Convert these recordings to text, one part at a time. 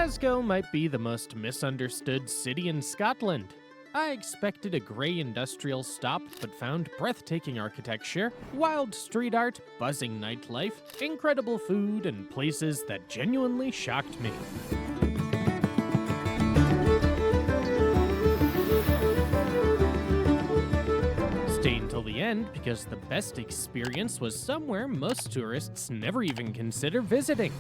Glasgow might be the most misunderstood city in Scotland. I expected a grey industrial stop, but found breathtaking architecture, wild street art, buzzing nightlife, incredible food, and places that genuinely shocked me. Stay until the end because the best experience was somewhere most tourists never even consider visiting.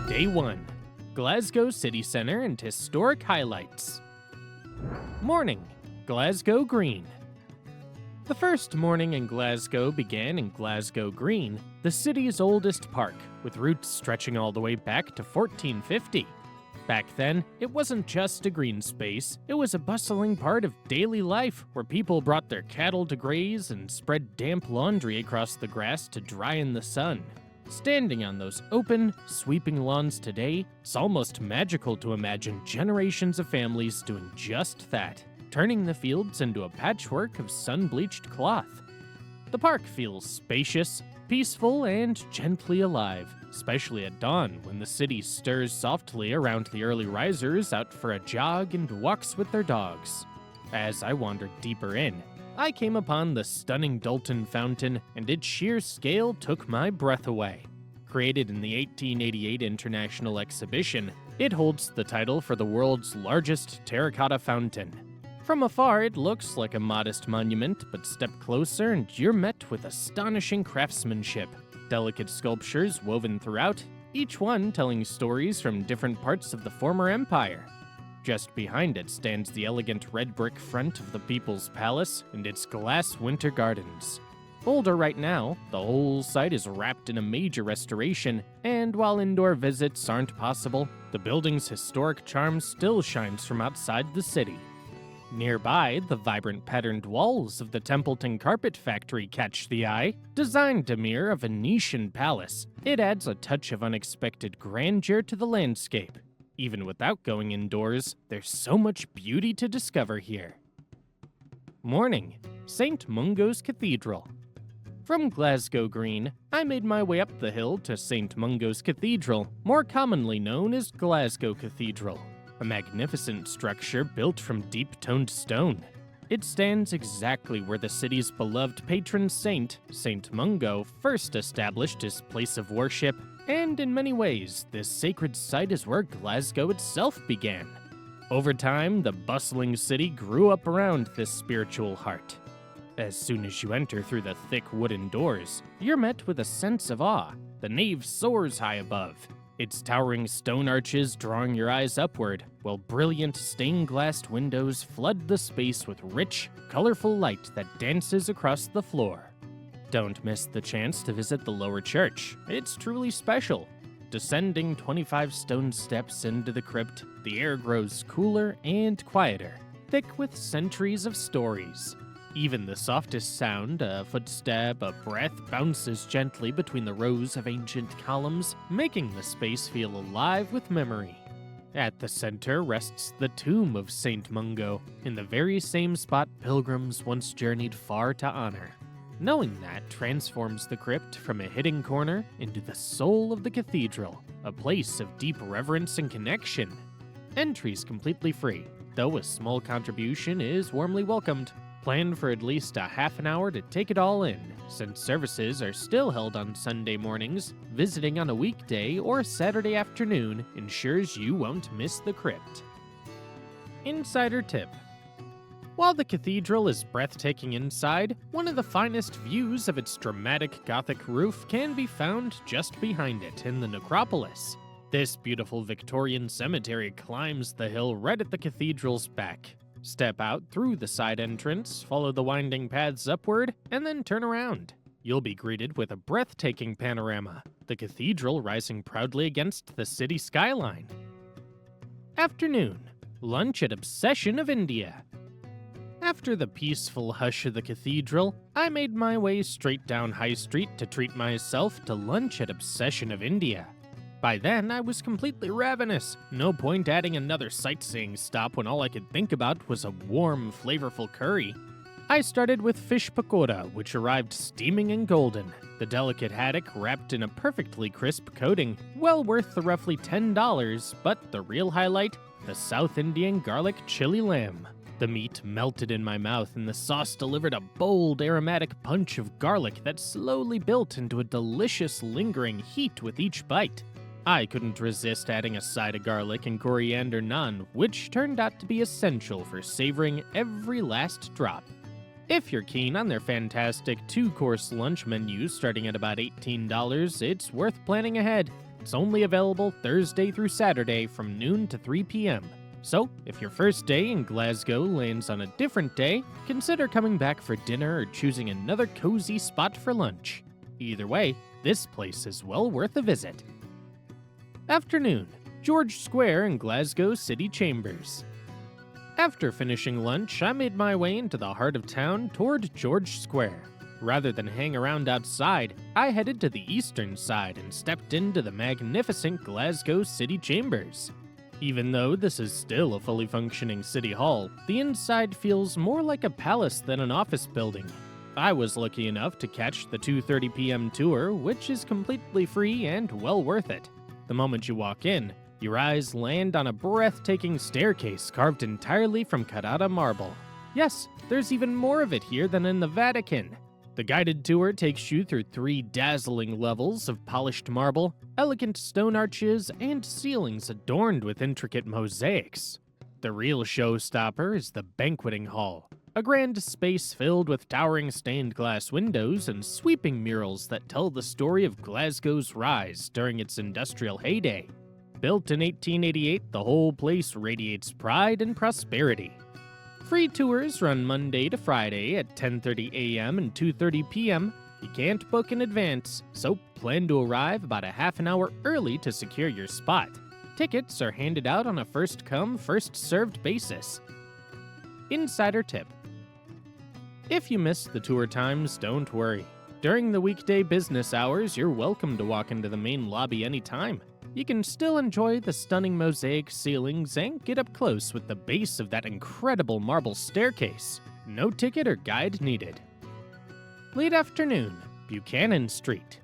Day 1. Glasgow City Centre and Historic Highlights. Morning. Glasgow Green. The first morning in Glasgow began in Glasgow Green, the city's oldest park, with roots stretching all the way back to 1450. Back then, it wasn't just a green space, it was a bustling part of daily life where people brought their cattle to graze and spread damp laundry across the grass to dry in the sun. Standing on those open, sweeping lawns today, it's almost magical to imagine generations of families doing just that, turning the fields into a patchwork of sun-bleached cloth. The park feels spacious, peaceful, and gently alive, especially at dawn when the city stirs softly around the early risers out for a jog and walks with their dogs. As I wandered deeper in, I came upon the stunning Dalton Fountain, and its sheer scale took my breath away. Created in the 1888 International Exhibition, it holds the title for the world's largest terracotta fountain. From afar, it looks like a modest monument, but step closer and you're met with astonishing craftsmanship. Delicate sculptures woven throughout, each one telling stories from different parts of the former empire. Just behind it stands the elegant red brick front of the People's Palace and its glass winter gardens. Older right now, the whole site is wrapped in a major restoration, and while indoor visits aren't possible, the building's historic charm still shines from outside the city. Nearby, the vibrant patterned walls of the Templeton Carpet Factory catch the eye. Designed to mirror a Venetian palace, it adds a touch of unexpected grandeur to the landscape. Even without going indoors, there's so much beauty to discover here. Morning. St. Mungo's Cathedral. From Glasgow Green, I made my way up the hill to St. Mungo's Cathedral, more commonly known as Glasgow Cathedral, a magnificent structure built from deep-toned stone. It stands exactly where the city's beloved patron saint, St. Mungo, first established his place of worship, and in many ways, this sacred site is where Glasgow itself began. Over time, the bustling city grew up around this spiritual heart. As soon as you enter through the thick wooden doors, you're met with a sense of awe. The nave soars high above, its towering stone arches drawing your eyes upward, while brilliant stained-glass windows flood the space with rich, colorful light that dances across the floor. Don't miss the chance to visit the lower church. It's truly special. Descending 25 stone steps into the crypt, the air grows cooler and quieter, thick with centuries of stories. Even the softest sound, a footstep, a breath, bounces gently between the rows of ancient columns, making the space feel alive with memory. At the center rests the tomb of St. Mungo, in the very same spot pilgrims once journeyed far to honor. Knowing that transforms the crypt from a hidden corner into the soul of the cathedral, a place of deep reverence and connection. Entry's completely free, though a small contribution is warmly welcomed. Plan for at least a half an hour to take it all in, since services are still held on Sunday mornings. Visiting on a weekday or Saturday afternoon ensures you won't miss the crypt. Insider tip. While the cathedral is breathtaking inside, one of the finest views of its dramatic Gothic roof can be found just behind it in the Necropolis. This beautiful Victorian cemetery climbs the hill right at the cathedral's back. Step out through the side entrance, follow the winding paths upward, and then turn around. You'll be greeted with a breathtaking panorama, the cathedral rising proudly against the city skyline. Afternoon. Lunch at Obsession of India. After the peaceful hush of the cathedral, I made my way straight down High Street to treat myself to lunch at Obsession of India. By then, I was completely ravenous. No point adding another sightseeing stop when all I could think about was a warm, flavorful curry. I started with fish pakora, which arrived steaming and golden. The delicate haddock wrapped in a perfectly crisp coating, well worth the roughly $10, but the real highlight, the South Indian garlic chili lamb. The meat melted in my mouth and the sauce delivered a bold aromatic punch of garlic that slowly built into a delicious lingering heat with each bite. I couldn't resist adding a side of garlic and coriander naan, which turned out to be essential for savoring every last drop. If you're keen on their fantastic 2-course lunch menu starting at about $18, it's worth planning ahead. It's only available Thursday through Saturday from noon to 3 p.m. So, if your first day in Glasgow lands on a different day, consider coming back for dinner or choosing another cozy spot for lunch. Either way, this place is well worth a visit. Afternoon, George Square in Glasgow City Chambers. After finishing lunch, I made my way into the heart of town toward George Square. Rather than hang around outside, I headed to the eastern side and stepped into the magnificent Glasgow City Chambers. Even though this is still a fully functioning city hall, the inside feels more like a palace than an office building. I was lucky enough to catch the 2:30 p.m. tour, which is completely free and well worth it. The moment you walk in, your eyes land on a breathtaking staircase carved entirely from Carrara marble. Yes, there's even more of it here than in the Vatican. The guided tour takes you through 3 dazzling levels of polished marble, elegant stone arches, and ceilings adorned with intricate mosaics. The real showstopper is the banqueting hall, a grand space filled with towering stained glass windows and sweeping murals that tell the story of Glasgow's rise during its industrial heyday. Built in 1888, the whole place radiates pride and prosperity. Free tours run Monday to Friday at 10:30 a.m. and 2:30 p.m. You can't book in advance, so plan to arrive about a half an hour early to secure your spot. Tickets are handed out on a first-come, first-served basis. Insider tip: if you miss the tour times, don't worry. During the weekday business hours, you're welcome to walk into the main lobby anytime. You can still enjoy the stunning mosaic ceilings and get up close with the base of that incredible marble staircase. No ticket or guide needed. Late afternoon, Buchanan Street.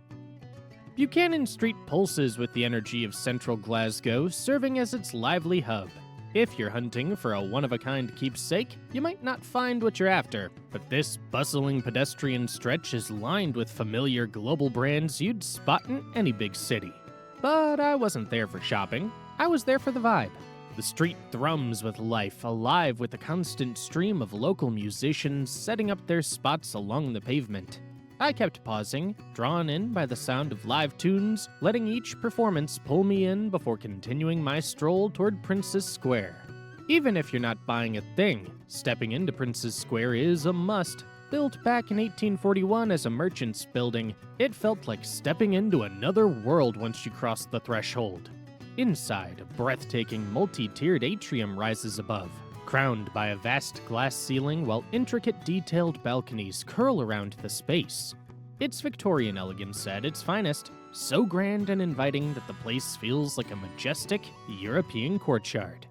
Buchanan Street pulses with the energy of central Glasgow, serving as its lively hub. If you're hunting for a one-of-a-kind keepsake, you might not find what you're after, but this bustling pedestrian stretch is lined with familiar global brands you'd spot in any big city. But I wasn't there for shopping. I was there for the vibe. The street thrums with life, alive with a constant stream of local musicians setting up their spots along the pavement. I kept pausing, drawn in by the sound of live tunes, letting each performance pull me in before continuing my stroll toward Prince's Square. Even if you're not buying a thing, stepping into Prince's Square is a must. Built back in 1841 as a merchant's building, it felt like stepping into another world once you crossed the threshold. Inside, a breathtaking multi-tiered atrium rises above, crowned by a vast glass ceiling while intricate detailed balconies curl around the space. It's Victorian elegance at its finest, so grand and inviting that the place feels like a majestic European courtyard.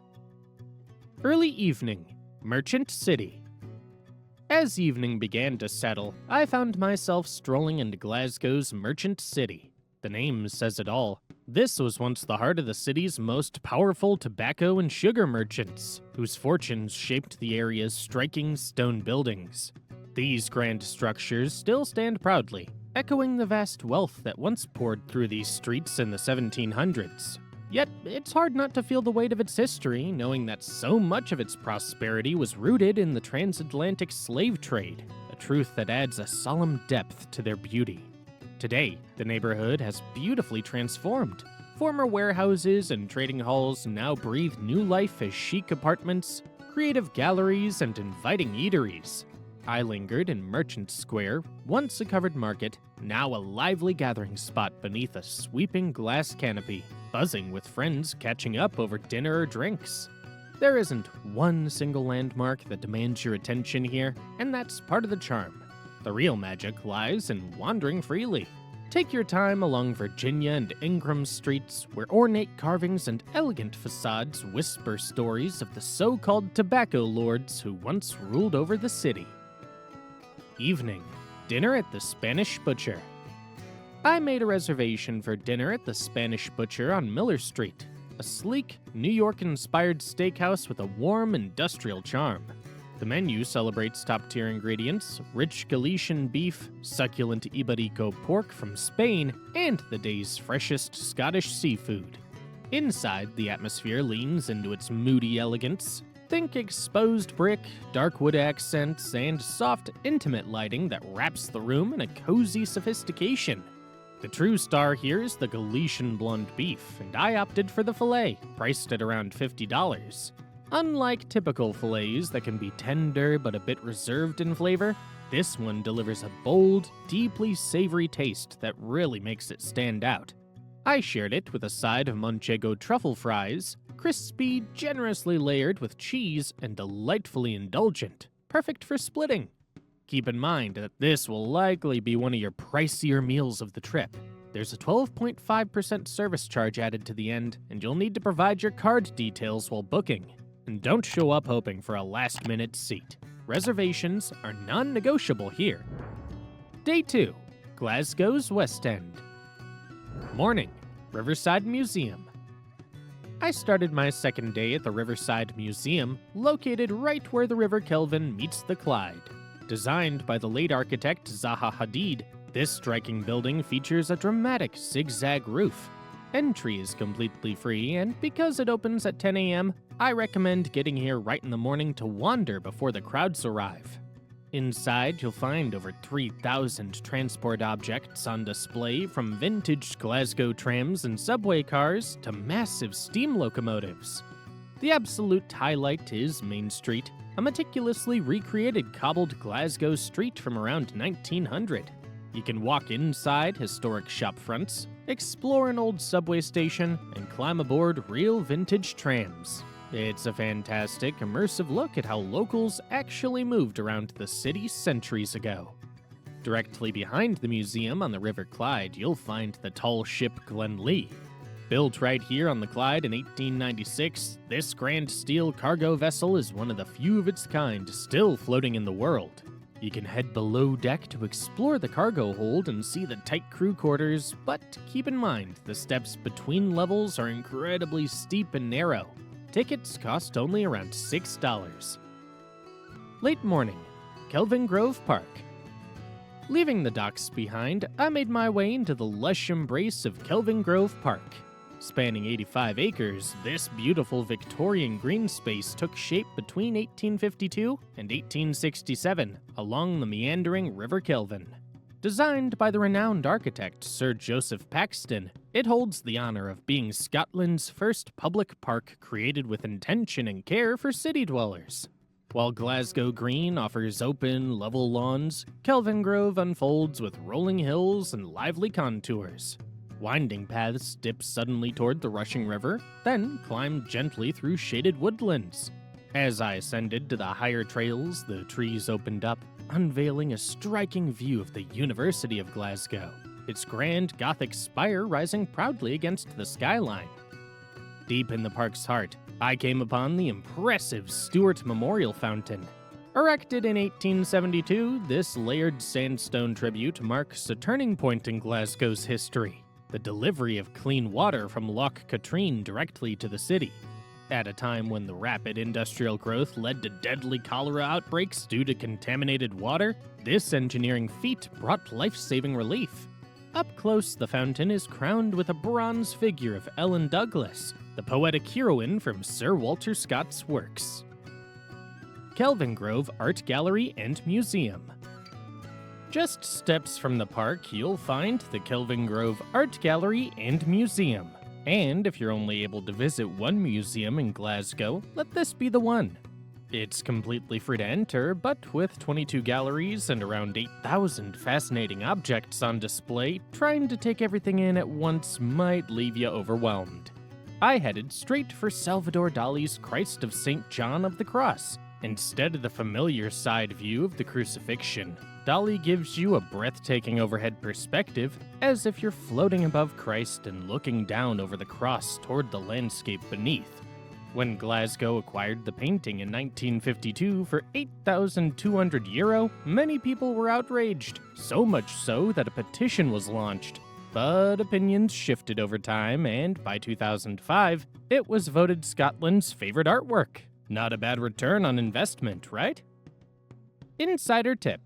Early evening, Merchant City. As evening began to settle, I found myself strolling into Glasgow's Merchant City. The name says it all. This was once the heart of the city's most powerful tobacco and sugar merchants, whose fortunes shaped the area's striking stone buildings. These grand structures still stand proudly, echoing the vast wealth that once poured through these streets in the 1700s. Yet, it's hard not to feel the weight of its history, knowing that so much of its prosperity was rooted in the transatlantic slave trade, a truth that adds a solemn depth to their beauty. Today, the neighborhood has beautifully transformed. Former warehouses and trading halls now breathe new life as chic apartments, creative galleries, and inviting eateries. I lingered in Merchant Square, once a covered market, now a lively gathering spot beneath a sweeping glass canopy, buzzing with friends catching up over dinner or drinks. There isn't one single landmark that demands your attention here, and that's part of the charm. The real magic lies in wandering freely. Take your time along Virginia and Ingram streets, where ornate carvings and elegant facades whisper stories of the so-called tobacco lords who once ruled over the city. Evening, dinner at the Spanish Butcher. I made a reservation for dinner at the Spanish Butcher on Miller Street, a sleek, New York-inspired steakhouse with a warm, industrial charm. The menu celebrates top-tier ingredients, rich Galician beef, succulent Iberico pork from Spain, and the day's freshest Scottish seafood. Inside, the atmosphere leans into its moody elegance. Think exposed brick, dark wood accents, and soft, intimate lighting that wraps the room in a cozy sophistication. The true star here is the Galician blonde beef, and I opted for the filet, priced at around $50. Unlike typical fillets that can be tender but a bit reserved in flavor, this one delivers a bold, deeply savory taste that really makes it stand out. I shared it with a side of Manchego truffle fries, crispy, generously layered with cheese, and delightfully indulgent, perfect for splitting. Keep in mind that this will likely be one of your pricier meals of the trip. There's a 12.5% service charge added to the end, and you'll need to provide your card details while booking. And don't show up hoping for a last-minute seat. Reservations are non-negotiable here. Day 2, Glasgow's West End. Morning, Riverside Museum. I started my second day at the Riverside Museum, located right where the River Kelvin meets the Clyde. Designed by the late architect Zaha Hadid, this striking building features a dramatic zigzag roof. Entry is completely free, and because it opens at 10 a.m., I recommend getting here right in the morning to wander before the crowds arrive. Inside, you'll find over 3,000 transport objects on display, from vintage Glasgow trams and subway cars to massive steam locomotives. The absolute highlight is Main Street, a meticulously recreated cobbled Glasgow street from around 1900. You can walk inside historic shop fronts, explore an old subway station, and climb aboard real vintage trams. It's a fantastic, immersive look at how locals actually moved around the city centuries ago. Directly behind the museum on the River Clyde, you'll find the tall ship Glenlee. Built right here on the Clyde in 1896, this grand steel cargo vessel is one of the few of its kind still floating in the world. You can head below deck to explore the cargo hold and see the tight crew quarters, but keep in mind the steps between levels are incredibly steep and narrow. Tickets cost only around $6. Late morning, Kelvingrove Park. Leaving the docks behind, I made my way into the lush embrace of Kelvingrove Park. Spanning 85 acres, this beautiful Victorian green space took shape between 1852 and 1867 along the meandering River Kelvin. Designed by the renowned architect Sir Joseph Paxton, it holds the honor of being Scotland's first public park created with intention and care for city dwellers. While Glasgow Green offers open, level lawns, Kelvingrove unfolds with rolling hills and lively contours. Winding paths dip suddenly toward the rushing river, then climb gently through shaded woodlands. As I ascended to the higher trails, the trees opened up, unveiling a striking view of the University of Glasgow, its grand Gothic spire rising proudly against the skyline. Deep in the park's heart, I came upon the impressive Stuart Memorial Fountain. Erected in 1872, this layered sandstone tribute marks a turning point in Glasgow's history, the delivery of clean water from Loch Katrine directly to the city. At a time when the rapid industrial growth led to deadly cholera outbreaks due to contaminated water, this engineering feat brought life-saving relief. Up close, the fountain is crowned with a bronze figure of Ellen Douglas, the poetic heroine from Sir Walter Scott's works. Kelvingrove Art Gallery and Museum. Just steps from the park, you'll find the Kelvingrove Art Gallery and Museum. And if you're only able to visit one museum in Glasgow, let this be the one. It's completely free to enter, but with 22 galleries and around 8,000 fascinating objects on display, trying to take everything in at once might leave you overwhelmed. I headed straight for Salvador Dali's Christ of St. John of the Cross. Instead of the familiar side view of the crucifixion, Dali gives you a breathtaking overhead perspective, as if you're floating above Christ and looking down over the cross toward the landscape beneath. When Glasgow acquired the painting in 1952 for €8,200, many people were outraged, so much so that a petition was launched. But opinions shifted over time, and by 2005, it was voted Scotland's favorite artwork. Not a bad return on investment, right? Insider tip.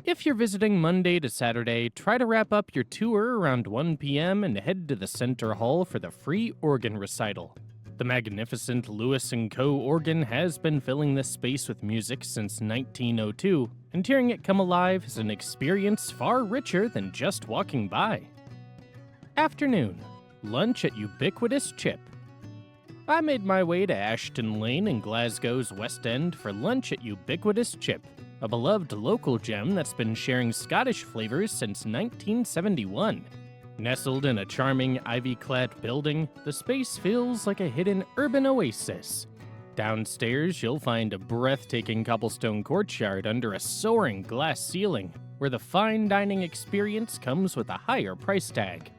If you're visiting Monday to Saturday, try to wrap up your tour around 1 p.m. and head to the Center Hall for the free organ recital. The magnificent Lewis & Co. organ has been filling this space with music since 1902, and hearing it come alive is an experience far richer than just walking by. Afternoon. Lunch at Ubiquitous Chip. I made my way to Ashton Lane in Glasgow's West End for lunch at Ubiquitous Chip, a beloved local gem that's been sharing Scottish flavors since 1971. Nestled in a charming ivy-clad building, the space feels like a hidden urban oasis. Downstairs, you'll find a breathtaking cobblestone courtyard under a soaring glass ceiling, where the fine dining experience comes with a higher price tag.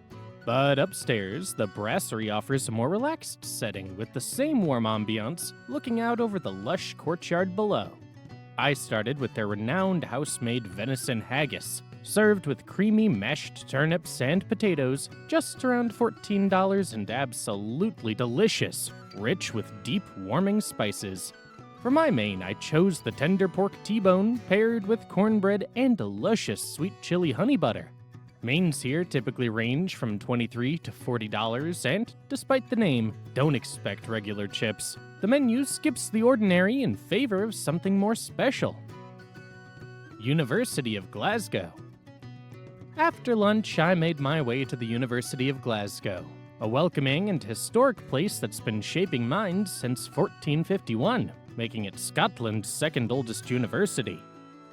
But upstairs, the brasserie offers a more relaxed setting with the same warm ambiance, looking out over the lush courtyard below. I started with their renowned house-made venison haggis, served with creamy mashed turnips and potatoes, just around $14 and absolutely delicious, rich with deep, warming spices. For my main, I chose the tender pork T-bone paired with cornbread and delicious sweet chili honey butter. Mains here typically range from $23 to $40, and despite the name, don't expect regular chips. The menu skips the ordinary in favor of something more special. University of Glasgow. After lunch, I made my way to the University of Glasgow, a welcoming and historic place that's been shaping minds since 1451, making it Scotland's second oldest university.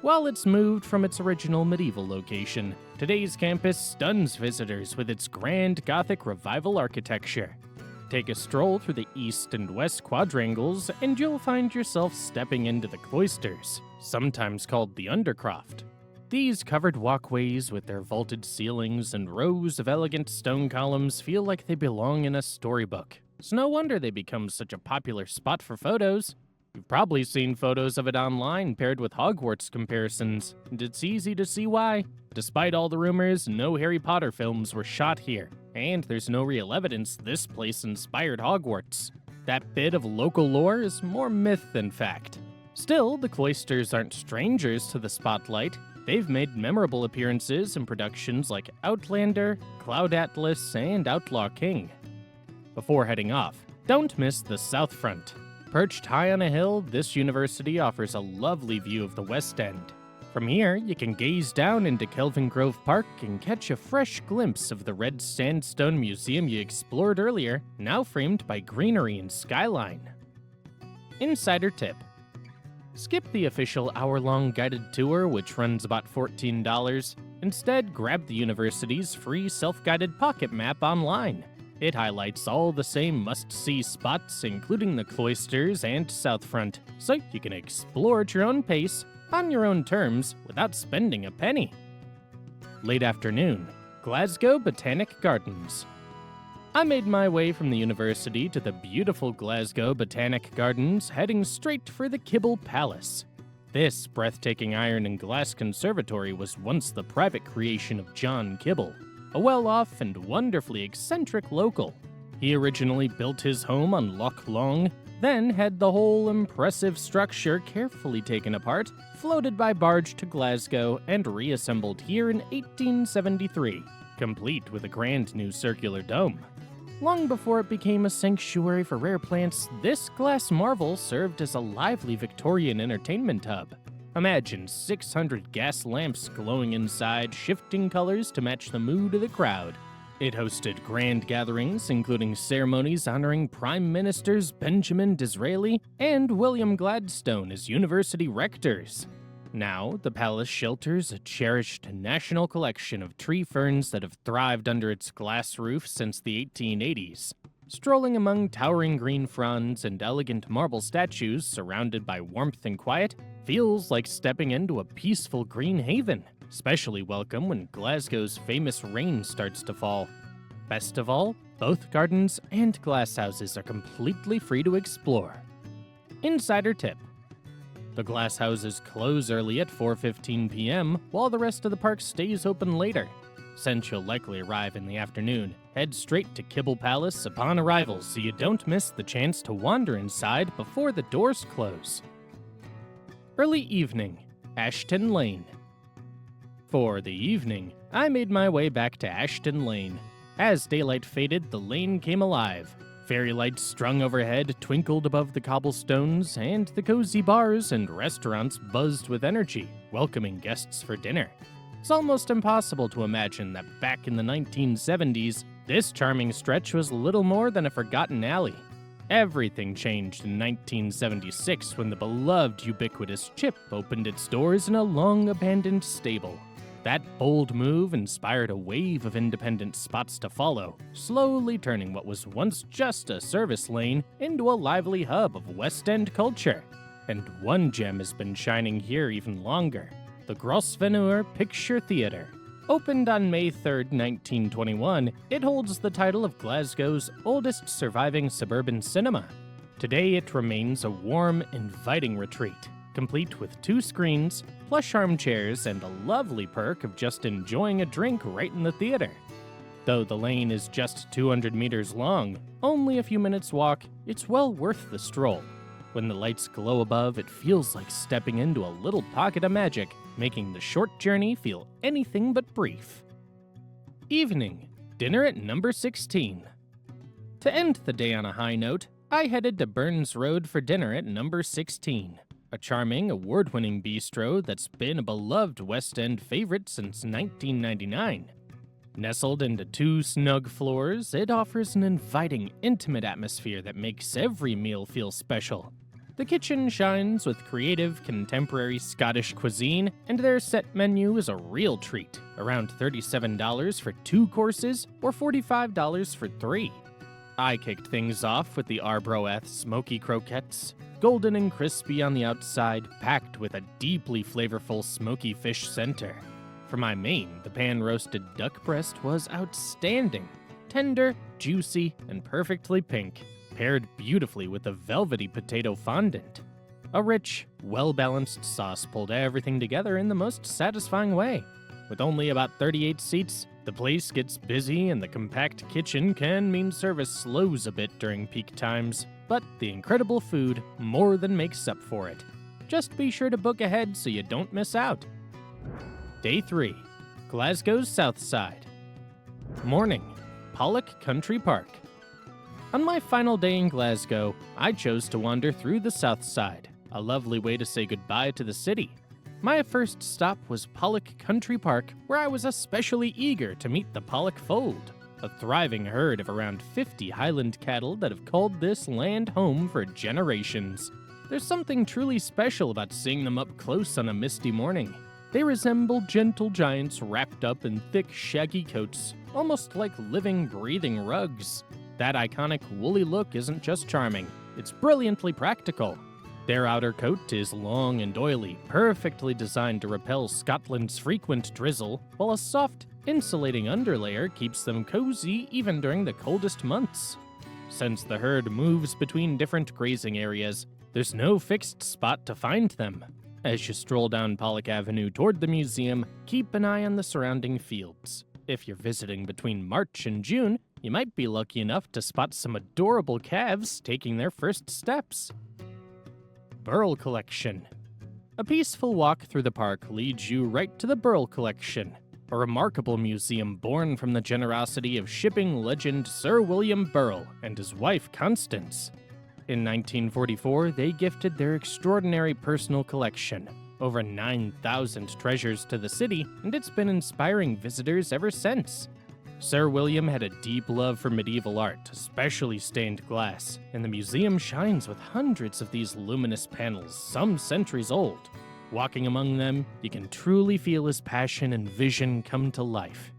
While it's moved from its original medieval location, today's campus stuns visitors with its grand Gothic Revival architecture. Take a stroll through the east and west quadrangles, and you'll find yourself stepping into the cloisters, sometimes called the Undercroft. These covered walkways with their vaulted ceilings and rows of elegant stone columns feel like they belong in a storybook. It's no wonder they become such a popular spot for photos. You've probably seen photos of it online paired with Hogwarts comparisons, and it's easy to see why. Despite all the rumors, no Harry Potter films were shot here, and there's no real evidence this place inspired Hogwarts. That bit of local lore is more myth than fact. Still, the cloisters aren't strangers to the spotlight. They've made memorable appearances in productions like Outlander, Cloud Atlas, and Outlaw King. Before heading off, don't miss the South Front. Perched high on a hill, this university offers a lovely view of the West End. From here, you can gaze down into Kelvingrove Park and catch a fresh glimpse of the red sandstone museum you explored earlier, now framed by greenery and skyline. Insider tip. Skip the official hour-long guided tour, which runs about $14. Instead, grab the university's free self-guided pocket map online. It highlights all the same must-see spots, including the cloisters and South Front, so you can explore at your own pace, on your own terms, without spending a penny. Late afternoon, Glasgow Botanic Gardens. I made my way from the university to the beautiful Glasgow Botanic Gardens, heading straight for the Kibble Palace. This breathtaking iron and glass conservatory was once the private creation of John Kibble, a well-off and wonderfully eccentric local. He originally built his home on Loch Long, then had the whole impressive structure carefully taken apart, floated by barge to Glasgow, and reassembled here in 1873, complete with a grand new circular dome. Long before it became a sanctuary for rare plants, this glass marvel served as a lively Victorian entertainment hub. Imagine 600 gas lamps glowing inside, shifting colors to match the mood of the crowd. It hosted grand gatherings, including ceremonies honoring Prime Ministers Benjamin Disraeli and William Gladstone as university rectors. Now, the palace shelters a cherished national collection of tree ferns that have thrived under its glass roof since the 1880s. Strolling among towering green fronds and elegant marble statues surrounded by warmth and quiet feels like stepping into a peaceful green haven, especially welcome when Glasgow's famous rain starts to fall. Best of all, both gardens and glasshouses are completely free to explore. Insider tip: the glasshouses close early at 4:15 p.m., while the rest of the park stays open later. Since you'll likely arrive in the afternoon, head straight to Kibble Palace upon arrival so you don't miss the chance to wander inside before the doors close. Early evening, Ashton Lane. For the evening, I made my way back to Ashton Lane. As daylight faded, the lane came alive. Fairy lights strung overhead twinkled above the cobblestones, and the cozy bars and restaurants buzzed with energy, welcoming guests for dinner. It's almost impossible to imagine that back in the 1970s, this charming stretch was little more than a forgotten alley. Everything changed in 1976 when the beloved Ubiquitous Chip opened its doors in a long-abandoned stable. That bold move inspired a wave of independent spots to follow, slowly turning what was once just a service lane into a lively hub of West End culture. And one gem has been shining here even longer: the Grosvenor Picture Theatre. Opened on May 3, 1921, it holds the title of Glasgow's oldest surviving suburban cinema. Today it remains a warm, inviting retreat, complete with 2 screens, plush armchairs, and a lovely perk of just enjoying a drink right in the theater. Though the lane is just 200 meters long, only a few minutes walk, it's well worth the stroll. When the lights glow above, it feels like stepping into a little pocket of magic, making the short journey feel anything but brief. Evening, dinner at number 16. To end the day on a high note, I headed to Burns Road for dinner at number 16, a charming, award-winning bistro that's been a beloved West End favorite since 1999. Nestled into 2 snug floors, it offers an inviting, intimate atmosphere that makes every meal feel special. The kitchen shines with creative, contemporary Scottish cuisine, and their set menu is a real treat, around $37 for 2 courses or $45 for 3. I kicked things off with the Arbroath smoky croquettes, golden and crispy on the outside, packed with a deeply flavorful smoky fish center. For my main, the pan-roasted duck breast was outstanding, tender, juicy, and perfectly pink, paired beautifully with a velvety potato fondant. A rich, well-balanced sauce pulled everything together in the most satisfying way. With only about 38 seats, the place gets busy and the compact kitchen can mean service slows a bit during peak times, but the incredible food more than makes up for it. Just be sure to book ahead so you don't miss out. Day 3, Glasgow's Southside. Morning, Pollock Country Park. On my final day in Glasgow, I chose to wander through the Southside, a lovely way to say goodbye to the city. My first stop was Pollock Country Park, where I was especially eager to meet the Pollock Fold, a thriving herd of around 50 Highland cattle that have called this land home for generations. There's something truly special about seeing them up close on a misty morning. They resemble gentle giants wrapped up in thick, shaggy coats, almost like living, breathing rugs. That iconic woolly look isn't just charming, it's brilliantly practical. Their outer coat is long and oily, perfectly designed to repel Scotland's frequent drizzle, while a soft, insulating underlayer keeps them cozy even during the coldest months. Since the herd moves between different grazing areas, there's no fixed spot to find them. As you stroll down Pollock Avenue toward the museum, keep an eye on the surrounding fields. If you're visiting between March and June, you might be lucky enough to spot some adorable calves taking their first steps. Burrell Collection. A peaceful walk through the park leads you right to the Burrell Collection, a remarkable museum born from the generosity of shipping legend Sir William Burrell and his wife Constance. In 1944, they gifted their extraordinary personal collection, over 9,000 treasures, to the city, and it's been inspiring visitors ever since. Sir William had a deep love for medieval art, especially stained glass, and the museum shines with hundreds of these luminous panels, some centuries old. Walking among them, you can truly feel his passion and vision come to life.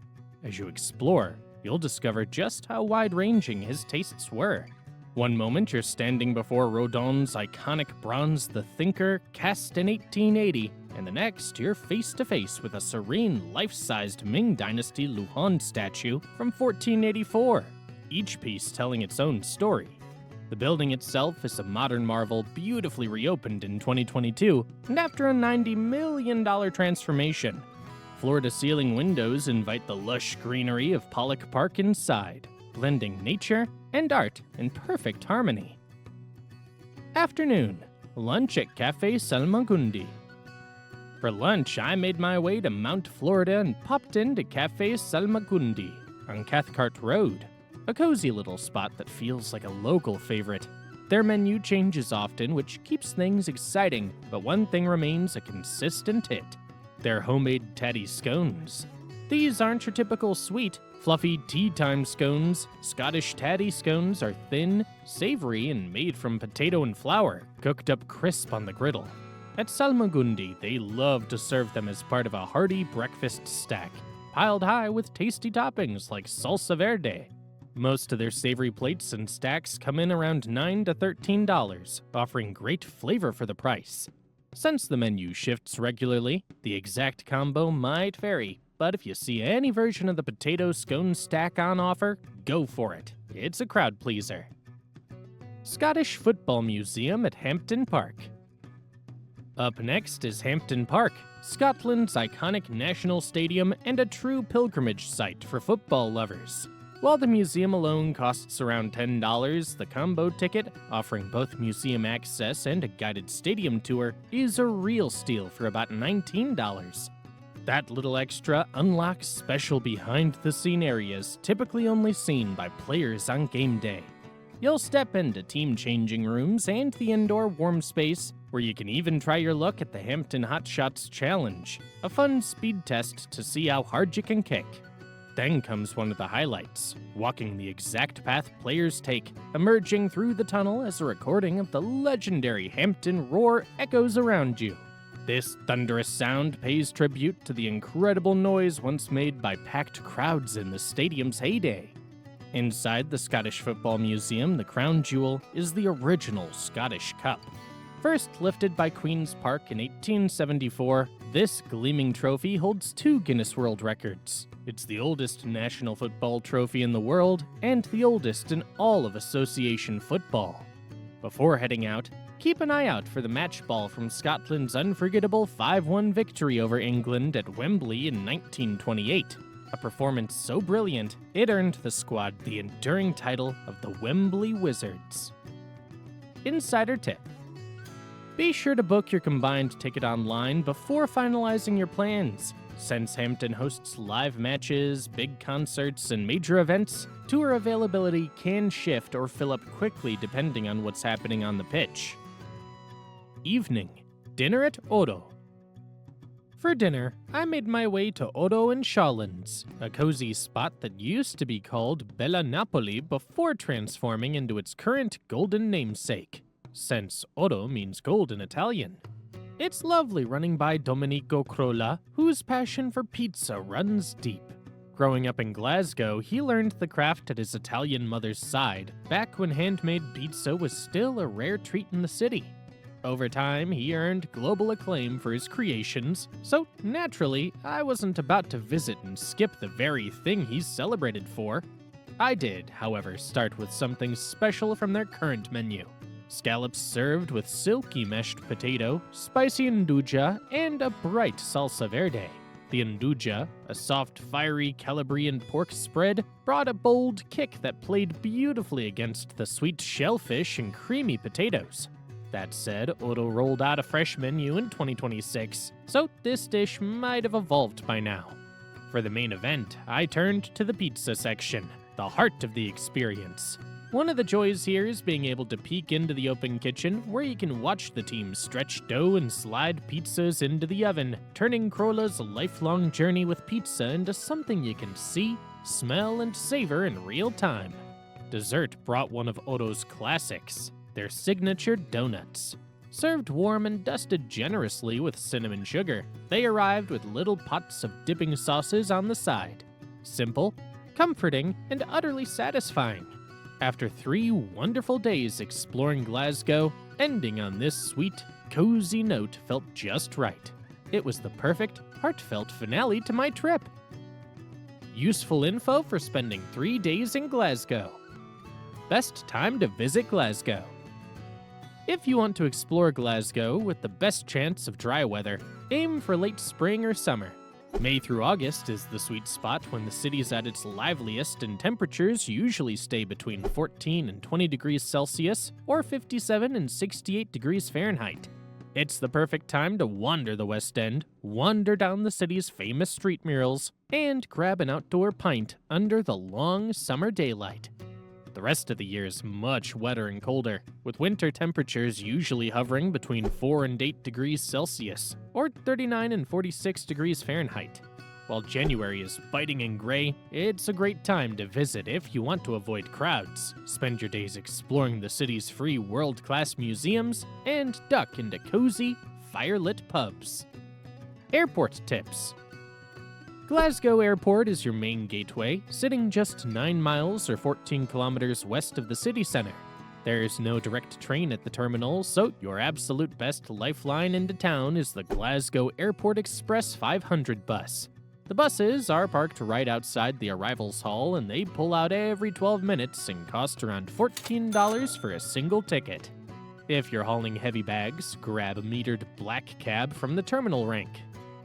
As you explore, you'll discover just how wide-ranging his tastes were. One moment you're standing before Rodin's iconic bronze The Thinker, cast in 1880, and the next you're face to face with a serene, life-sized Ming Dynasty Luhan statue from 1484, each piece telling its own story. The building itself is a modern marvel beautifully reopened in 2022, and after a $90 million transformation. Floor-to-ceiling windows invite the lush greenery of Pollock Park inside, blending nature and art in perfect harmony. Afternoon, lunch at Café Salmagundi. For lunch, I made my way to Mount Florida and popped into Café Salmagundi on Cathcart Road, a cozy little spot that feels like a local favorite. Their menu changes often, which keeps things exciting, but one thing remains a consistent hit: their homemade tatty scones. These aren't your typical sweet, fluffy tea time scones. Scottish tatty scones are thin, savory, and made from potato and flour, cooked up crisp on the griddle. At Salmagundi, they love to serve them as part of a hearty breakfast stack, piled high with tasty toppings like salsa verde. Most of their savory plates and stacks come in around $9 to $13, offering great flavor for the price. Since the menu shifts regularly, the exact combo might vary, but if you see any version of the potato scone stack on offer, go for it. It's a crowd pleaser. Scottish Football Museum at Hampden Park. Up next is Hampden Park, Scotland's iconic national stadium and a true pilgrimage site for football lovers. While the museum alone costs around $10, the combo ticket, offering both museum access and a guided stadium tour, is a real steal for about $19. That little extra unlocks special behind-the-scene areas typically only seen by players on game day. You'll step into team changing rooms and the indoor warm space, where you can even try your luck at the Hampton Hot Shots Challenge, a fun speed test to see how hard you can kick. Then comes one of the highlights, walking the exact path players take, emerging through the tunnel as a recording of the legendary Hampton roar echoes around you. This thunderous sound pays tribute to the incredible noise once made by packed crowds in the stadium's heyday. Inside the Scottish Football Museum, the crown jewel is the original Scottish Cup. First lifted by Queen's Park in 1874, this gleaming trophy holds 2 Guinness World Records. It's the oldest national football trophy in the world, and the oldest in all of association football. Before heading out, keep an eye out for the match ball from Scotland's unforgettable 5-1 victory over England at Wembley in 1928. A performance so brilliant, it earned the squad the enduring title of the Wembley Wizards. Insider tip: be sure to book your combined ticket online before finalizing your plans. Since Hampton hosts live matches, big concerts, and major events, tour availability can shift or fill up quickly depending on what's happening on the pitch. Evening, dinner at Odo. For dinner, I made my way to Odo and Shawlands, a cozy spot that used to be called Bella Napoli before transforming into its current golden namesake, since Odo means gold in Italian. It's lovely running by Domenico Crolla, whose passion for pizza runs deep. Growing up in Glasgow, he learned the craft at his Italian mother's side, back when handmade pizza was still a rare treat in the city. Over time, he earned global acclaim for his creations, so naturally, I wasn't about to visit and skip the very thing he's celebrated for. I did, however, start with something special from their current menu. Scallops served with silky meshed potato, spicy nduja, and a bright salsa verde. The nduja, a soft, fiery Calabrian pork spread, brought a bold kick that played beautifully against the sweet shellfish and creamy potatoes. That said, Odo rolled out a fresh menu in 2026, so this dish might have evolved by now. For the main event, I turned to the pizza section, the heart of the experience. One of the joys here is being able to peek into the open kitchen, where you can watch the team stretch dough and slide pizzas into the oven, turning Crolla's lifelong journey with pizza into something you can see, smell, and savor in real time. Dessert brought one of Odo's classics, their signature donuts. Served warm and dusted generously with cinnamon sugar, they arrived with little pots of dipping sauces on the side. Simple, comforting, and utterly satisfying. After 3 wonderful days exploring Glasgow, ending on this sweet, cozy note felt just right. It was the perfect, heartfelt finale to my trip. Useful info for spending 3 days in Glasgow. Best time to visit Glasgow. If you want to explore Glasgow with the best chance of dry weather, aim for late spring or summer. May through August is the sweet spot when the city's at its liveliest and temperatures usually stay between 14 and 20 degrees Celsius or 57 and 68 degrees Fahrenheit. It's the perfect time to wander the West End, wander down the city's famous street murals, and grab an outdoor pint under the long summer daylight. The rest of the year is much wetter and colder, with winter temperatures usually hovering between 4 and 8 degrees Celsius, or 39 and 46 degrees Fahrenheit. While January is biting and gray, it's a great time to visit if you want to avoid crowds, spend your days exploring the city's free world-class museums, and duck into cozy, fire-lit pubs. Airport tips. Glasgow Airport is your main gateway, sitting just 9 miles or 14 kilometers west of the city center. There's no direct train at the terminal, so your absolute best lifeline into town is the Glasgow Airport Express 500 bus. The buses are parked right outside the arrivals hall, and they pull out every 12 minutes and cost around $14 for a single ticket. If you're hauling heavy bags, grab a metered black cab from the terminal rank.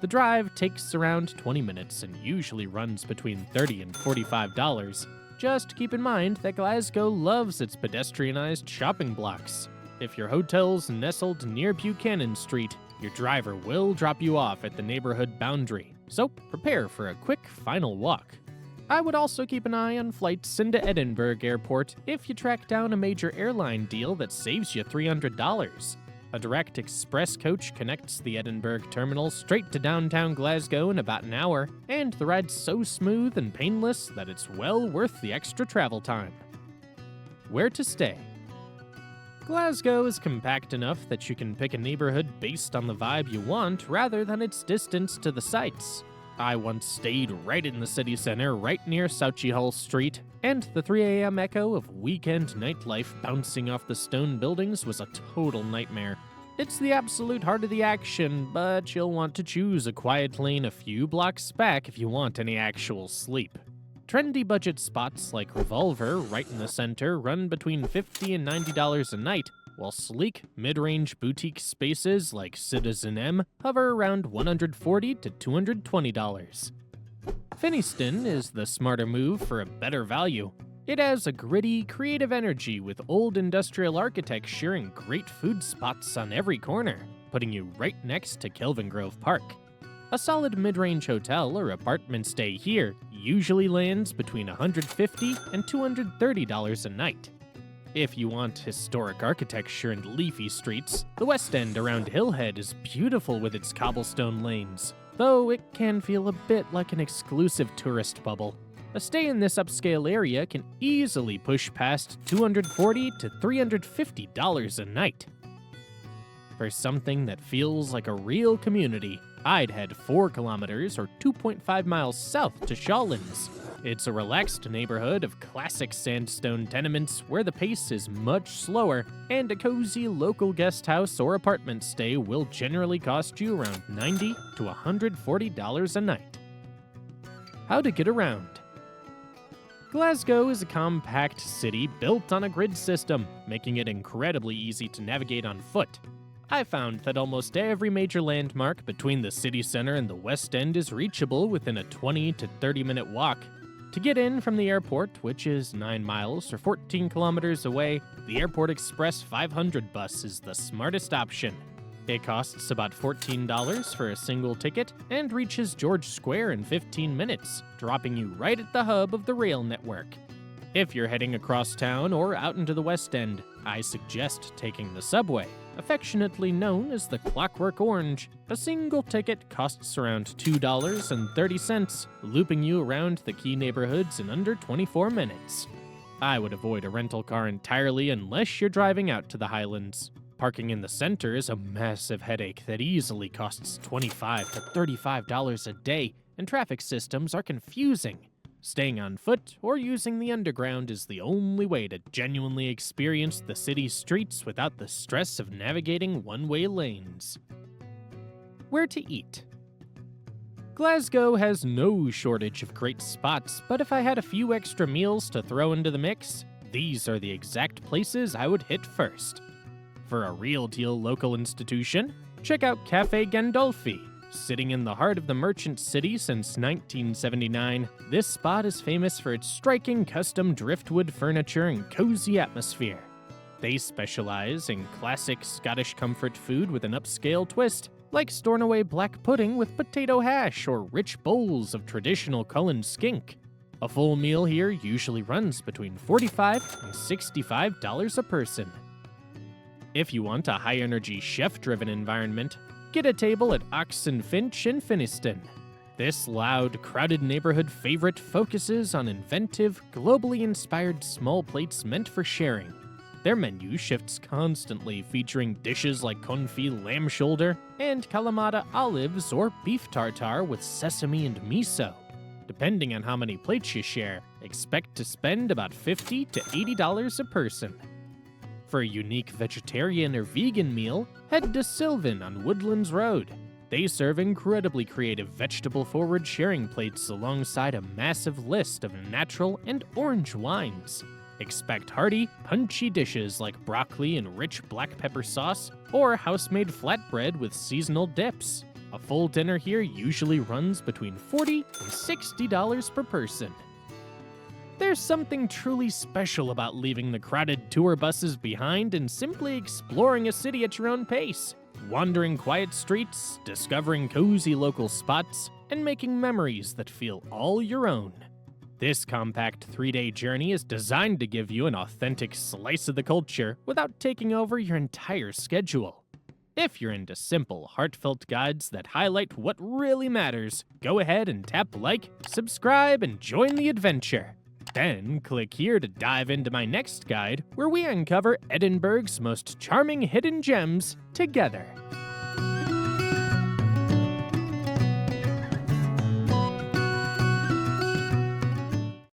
The drive takes around 20 minutes and usually runs between $30 and $45. Just keep in mind that Glasgow loves its pedestrianized shopping blocks. If your hotel's nestled near Buchanan Street, your driver will drop you off at the neighborhood boundary, so prepare for a quick final walk. I would also keep an eye on flights into Edinburgh Airport if you track down a major airline deal that saves you $300. A direct express coach connects the Edinburgh terminal straight to downtown Glasgow in about an hour, and the ride's so smooth and painless that it's well worth the extra travel time. Where to stay? Glasgow is compact enough that you can pick a neighborhood based on the vibe you want rather than its distance to the sights. I once stayed right in the city center, right near Southside Street, and the 3 a.m. echo of weekend nightlife bouncing off the stone buildings was a total nightmare. It's the absolute heart of the action, but you'll want to choose a quiet lane a few blocks back if you want any actual sleep. Trendy budget spots like Revolver, right in the center, run between $50 and $90 a night, while sleek, mid-range boutique spaces like Citizen M hover around $140 to $220. Finnieston is the smarter move for a better value. It has a gritty, creative energy with old industrial architecture and great food spots on every corner, putting you right next to Kelvingrove Park. A solid mid-range hotel or apartment stay here usually lands between $150 and $230 a night. If you want historic architecture and leafy streets, the West End around Hillhead is beautiful with its cobblestone lanes, though it can feel a bit like an exclusive tourist bubble. A stay in this upscale area can easily push past $240 to $350 a night. For something that feels like a real community, I'd head 4 kilometers or 2.5 miles south to Shawlands. It's a relaxed neighborhood of classic sandstone tenements where the pace is much slower, and a cozy local guest house or apartment stay will generally cost you around $90 to $140 a night. How to get around. Glasgow is a compact city built on a grid system, making it incredibly easy to navigate on foot. I found that almost every major landmark between the city center and the West End is reachable within a 20 to 30-minute walk. To get in from the airport, which is 9 miles or 14 kilometers away, the Airport Express 500 bus is the smartest option. It costs about $14 for a single ticket and reaches George Square in 15 minutes, dropping you right at the hub of the rail network. If you're heading across town or out into the West End, I suggest taking the subway, affectionately known as the Clockwork Orange. A single ticket costs around $2.30, looping you around the key neighborhoods in under 24 minutes. I would avoid a rental car entirely unless you're driving out to the Highlands. Parking in the center is a massive headache that easily costs $25 to $35 a day, and traffic systems are confusing. Staying on foot or using the underground is the only way to genuinely experience the city's streets without the stress of navigating one-way lanes. Where to eat? Glasgow has no shortage of great spots, but if I had a few extra meals to throw into the mix, these are the exact places I would hit first. For a real deal local institution, check out Cafe Gandolfi. Sitting in the heart of the merchant city since 1979, this spot is famous for its striking custom driftwood furniture and cozy atmosphere. They specialize in classic Scottish comfort food with an upscale twist, like Stornoway black pudding with potato hash or rich bowls of traditional Cullen skink. A full meal here usually runs between $45 and $65 a person. If you want a high-energy, chef-driven environment, get a table at Oxen Finch in Finiston. This loud, crowded neighborhood favorite focuses on inventive, globally inspired small plates meant for sharing. Their menu shifts constantly, featuring dishes like confit lamb shoulder and Kalamata olives or beef tartare with sesame and miso. Depending on how many plates you share, expect to spend about $50 to $80 a person. For a unique vegetarian or vegan meal, head to Sylvan on Woodlands Road. They serve incredibly creative vegetable-forward sharing plates alongside a massive list of natural and orange wines. Expect hearty, punchy dishes like broccoli and rich black pepper sauce, or house-made flatbread with seasonal dips. A full dinner here usually runs between $40 and $60 per person. There's something truly special about leaving the crowded tour buses behind and simply exploring a city at your own pace, wandering quiet streets, discovering cozy local spots, and making memories that feel all your own. This compact 3-day journey is designed to give you an authentic slice of the culture without taking over your entire schedule. If you're into simple, heartfelt guides that highlight what really matters, go ahead and tap like, subscribe, and join the adventure. Then click here to dive into my next guide, where we uncover Edinburgh's most charming hidden gems together.